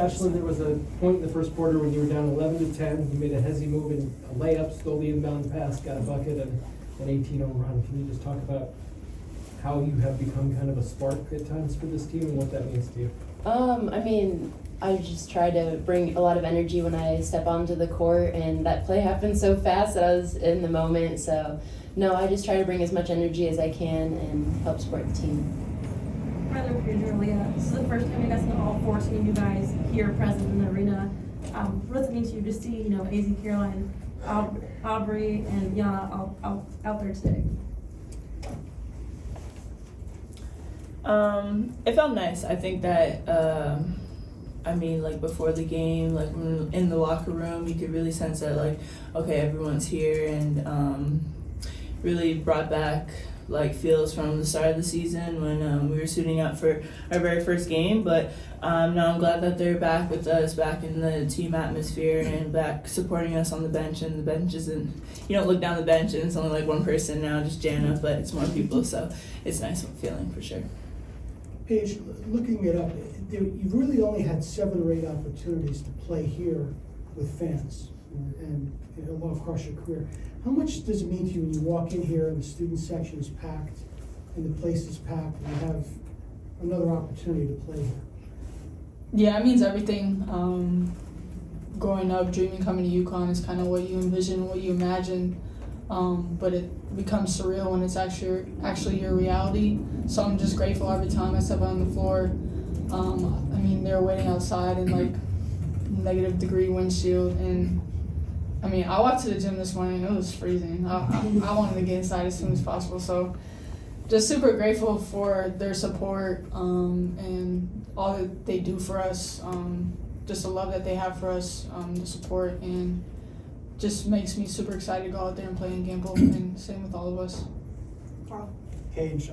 Ashlynn, there was a point in the first quarter when you were down 11-10. You made a hezzy move and a layup, stole the inbound pass, got a bucket, and an 18-0 run. Can you just talk about how you have become kind of a spark at times for this team and what that means to you? I mean, I just try to bring a lot of energy when I step onto the court, and that play happened so fast that I was in the moment. So, no, I just try to bring as much energy as I can and help support the team. Brother Paige and Aaliyah, this is the first time I guess in all 14 of you guys here present in the arena. What does it mean to you to see, AZ Caroline, Aubrey, and Yana out there today? It felt nice. I think that, before the game, like when in the locker room, you could really sense that, like, okay, everyone's here, and really brought back like feels from the start of the season when we were suiting up for our very first game. But now I'm glad that they're back with us, back in the team atmosphere, and back supporting us on the bench. And the bench isn't, you don't look down the bench and it's only like one person now, just Jana, but it's more people, so it's a nice feeling for sure. Paige, looking it up, you've really only had 7 or 8 opportunities to play here with fans and all across your career. How much does it mean to you when you walk in here and the student section is packed and the place is packed and you have another opportunity to play here? Yeah, it means everything. Growing up, dreaming coming to UConn is kind of what you envision, what you imagine, but it becomes surreal when it's actually your reality. So I'm just grateful every time I step on the floor. They're waiting outside in like -degree windshield, and I walked to the gym this morning, it was freezing. I wanted to get inside as soon as possible, so just super grateful for their support and all that they do for us, just the love that they have for us, the support, and just makes me super excited to go out there and play in Gamble, and same with all of us. Paige,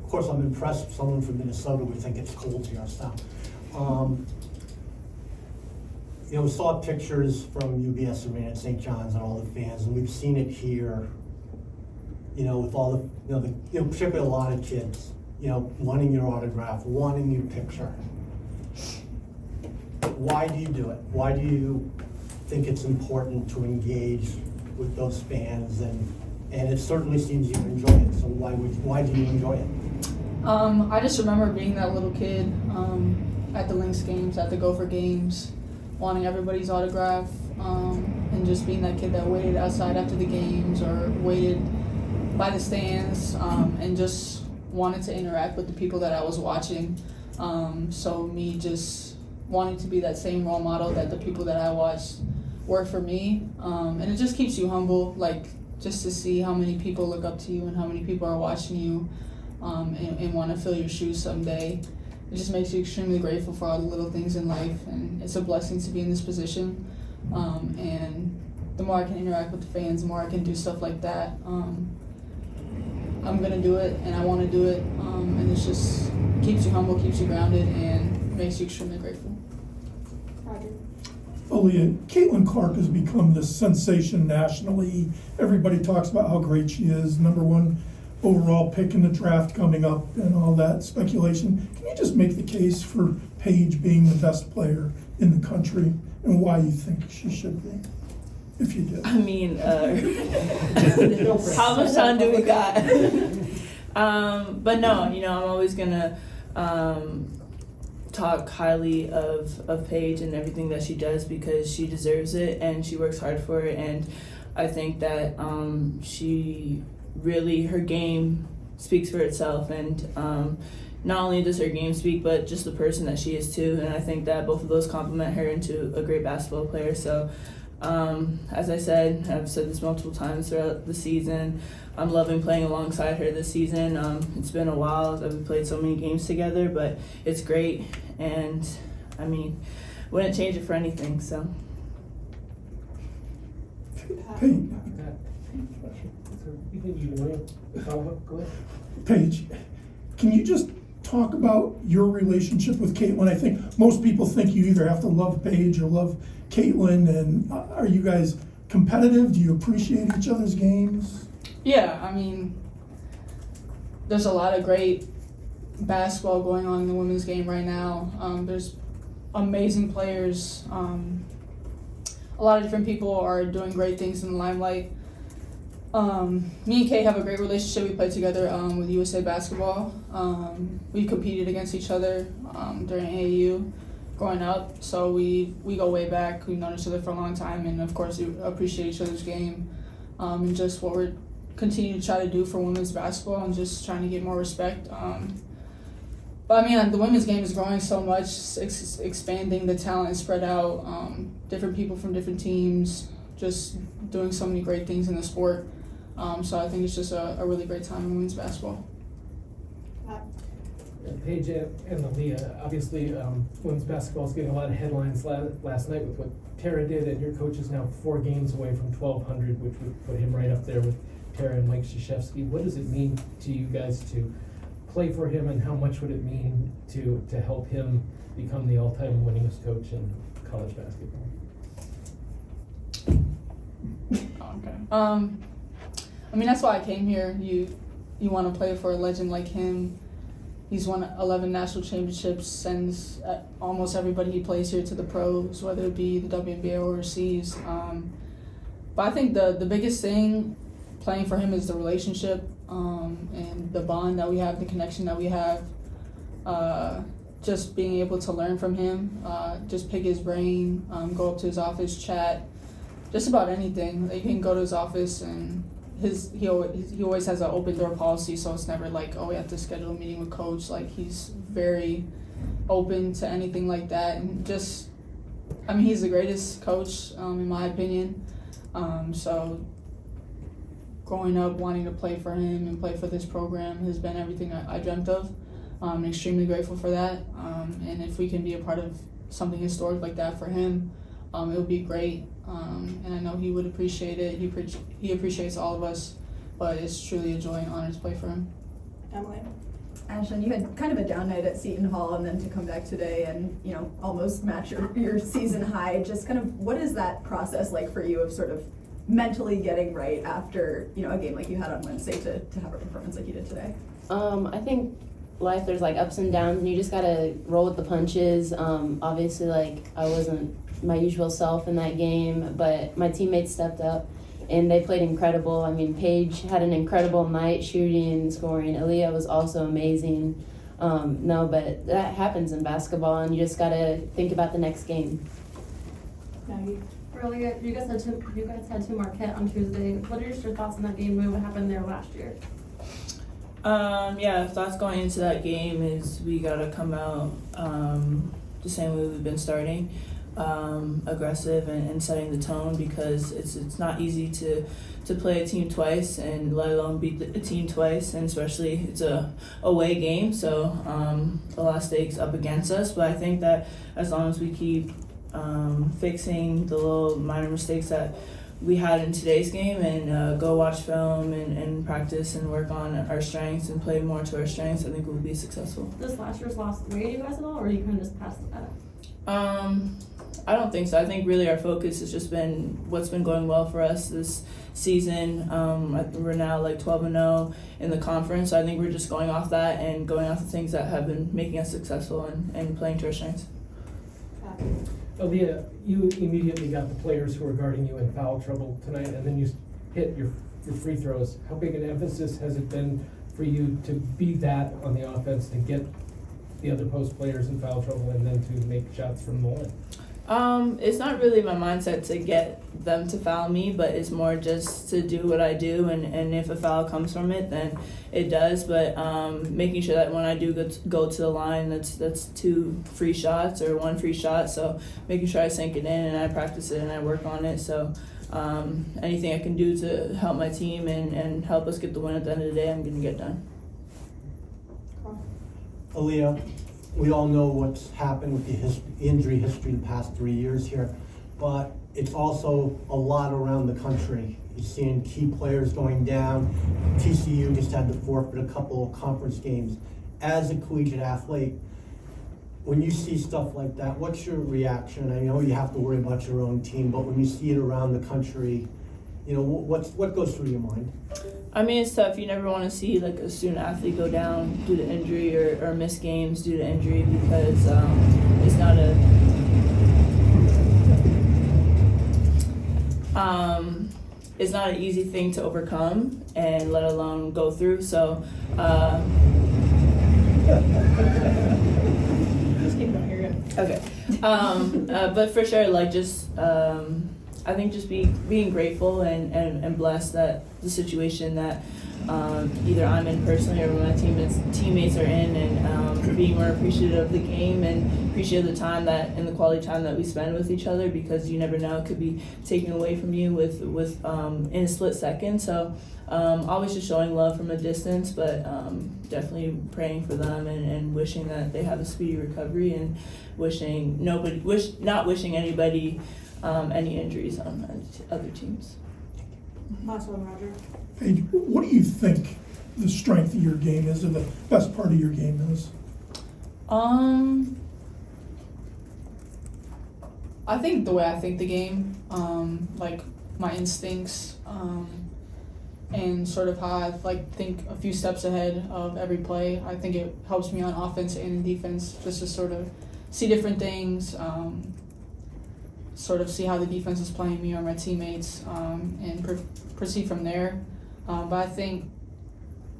of course I'm impressed. Someone from Minnesota would think it's cold here, so. We saw pictures from UBS Arena at St. John's and all the fans, and we've seen it here, with all the, particularly a lot of kids, wanting your autograph, wanting your picture. Why do you do it? Why do you think it's important to engage with those fans? And it certainly seems you enjoy it, so why do you enjoy it? I just remember being that little kid at the Lynx games, at the Gopher games, wanting everybody's autograph, and just being that kid that waited outside after the games or waited by the stands, and just wanted to interact with the people that I was watching. So me just wanting to be that same role model that the people that I watched were for me. And it just keeps you humble, like just to see how many people look up to you and how many people are watching you and want to fill your shoes someday. It just makes you extremely grateful for all the little things in life, and it's a blessing to be in this position. And the more I can interact with the fans, the more I can do stuff like that. I'm gonna do it, and I want to do it, and it's just keeps you humble, keeps you grounded, and makes you extremely grateful. Aaliyah, Caitlin Clark has become this sensation nationally. Everybody talks about how great she is, #1 overall pick in the draft coming up and all that speculation. Can you just make the case for Paige being the best player in the country and why you think she should be, if you do? How much time do we got? But no, I'm always gonna talk highly of Paige and everything that she does, because she deserves it and she works hard for it. And I think that she really, her game speaks for itself, and not only does her game speak, but just the person that she is too. And I think that both of those complement her into a great basketball player. So as I've said this multiple times throughout the season, I'm loving playing alongside her this season. It's been a while that we've played so many games together, but it's great, and wouldn't change it for anything. So Paige, can you just talk about your relationship with Caitlin? I think most people think you either have to love Paige or love Caitlin, and are you guys competitive? Do you appreciate each other's games? Yeah, there's a lot of great basketball going on in the women's game right now. There's amazing players. A lot of different people are doing great things in the limelight. Me and Kay have a great relationship. We played together with USA Basketball. We competed against each other during AAU growing up, so we go way back. We've known each other for a long time, and of course we appreciate each other's game and just what we're continuing to try to do for women's basketball and just trying to get more respect. But I mean, the women's game is growing so much, expanding the talent spread out, different people from different teams, just doing so many great things in the sport. So I think it's just a really great time in women's basketball. Paige and Aaliyah, obviously women's basketball is getting a lot of headlines last night with what Tara did, and your coach is now 4 games away from 1,200, which would put him right up there with Tara and Mike Krzyzewski. What does it mean to you guys to play for him, and how much would it mean to help him become the all-time winningest coach in college basketball? Okay. I mean, that's why I came here. You want to play for a legend like him. He's won 11 national championships, sends almost everybody he plays here to the pros, whether it be the WNBA or overseas. But I think the biggest thing playing for him is the relationship and the bond that we have, the connection that we have. Just being able to learn from him, just pick his brain, go up to his office, chat, just about anything. You can go to his office and he always has an open door policy, so it's never like, oh, we have to schedule a meeting with coach. Like, he's very open to anything like that, and just, I mean, he's the greatest coach in my opinion. So growing up wanting to play for him and play for this program has been everything I dreamt of. I'm extremely grateful for that, and if we can be a part of something historic like that for him, it would be great. And I know he would appreciate it. He appreciates all of us, but it's truly a joy and honor to play for him. Emily. Ashlynn, you had kind of a down night at Seton Hall, and then to come back today and, you know, almost match your season high. Just kind of, what is that process like for you of sort of mentally getting right after, you know, a game like you had on Wednesday to have a performance like you did today? I think life, there's like ups and downs, and you just gotta roll with the punches. Obviously, like, I wasn't my usual self in that game, but my teammates stepped up and they played incredible. I mean, Paige had an incredible night shooting and scoring. Aaliyah was also amazing. No, but that happens in basketball, and you just gotta think about the next game. Earlier, you guys had two Marquette on Tuesday. What are your thoughts on that game and what happened there last year? Yeah, thoughts going into that game is we gotta come out the same way we've been starting, aggressive and setting the tone, because it's not easy to play a team twice, and let alone beat a team twice, and especially it's a away game, so a lot of stakes up against us. But I think that as long as we keep fixing the little minor mistakes that we had in today's game, and go watch film and practice and work on our strengths and play more to our strengths, I think we'll be successful. Does last year's loss weigh you guys at all, or you kind of just passed that? I don't think so. I think really our focus has just been what's been going well for us this season. We're now like 12-0 in the conference, so I think we're just going off that and going off the things that have been making us successful and playing to our strengths. Aaliyah, you immediately got the players who were guarding you in foul trouble tonight, and then you hit your free throws. How big an emphasis has it been for you to be that on the offense, to get the other post players in foul trouble and then to make shots from the line? It's not really my mindset to get them to foul me, but it's more just to do what I do, and if a foul comes from it, then it does. But making sure that when I do go to the line, that's 2 free shots or 1 free shot. So making sure I sink it in and I practice it and I work on it. So anything I can do to help my team and help us get the win at the end of the day, I'm going to get done. Aaliyah, we all know what's happened with the injury history the past 3 years here, but it's also a lot around the country. You're seeing key players going down. TCU just had to forfeit a couple of conference games. As a collegiate athlete, when you see stuff like that, what's your reaction? I know you have to worry about your own team, but when you see it around the country, you know, what goes through your mind? I mean, it's tough. You never want to see like a student athlete go down due to injury or miss games due to injury, because it's not a is not an easy thing to overcome, and let alone go through. So. Just keep going, you're good. Okay. But for sure, like, just, I think just being grateful and blessed that the situation that either I'm in personally or my teammates are in, and being more appreciative of the game and appreciative of the time that and the quality time that we spend with each other, because you never know, it could be taken away from you with in a split second. So always just showing love from a distance, but definitely praying for them and wishing that they have a speedy recovery, and not wishing anybody any injuries on other teams. Last one, Roger. Paige, what do you think the strength of your game is, or the best part of your game is? I think the way I think the game, like my instincts, and sort of how I think a few steps ahead of every play. I think it helps me on offense and in defense, just to sort of see different things, sort of see how the defense is playing me or my teammates, and proceed from there. But I think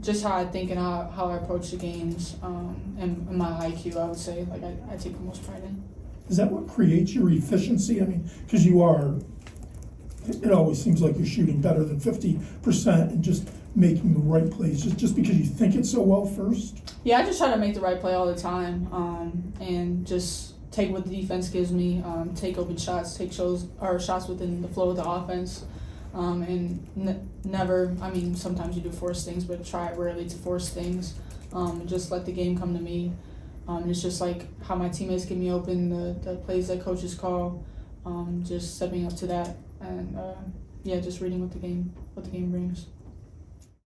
just how I think and how I approach the games, and my IQ, I would say, like I take the most pride in. Is that what creates your efficiency? I mean, because it always seems like you're shooting better than 50% and just making the right plays, just because you think it so well first? Yeah, I just try to make the right play all the time, and just take what the defense gives me, take open shots, take shots within the flow of the offense, and never, I mean, sometimes you do force things, but try rarely to force things, just let the game come to me. It's just like how my teammates get me open, the plays that coaches call, just stepping up to that, and just reading what the game brings.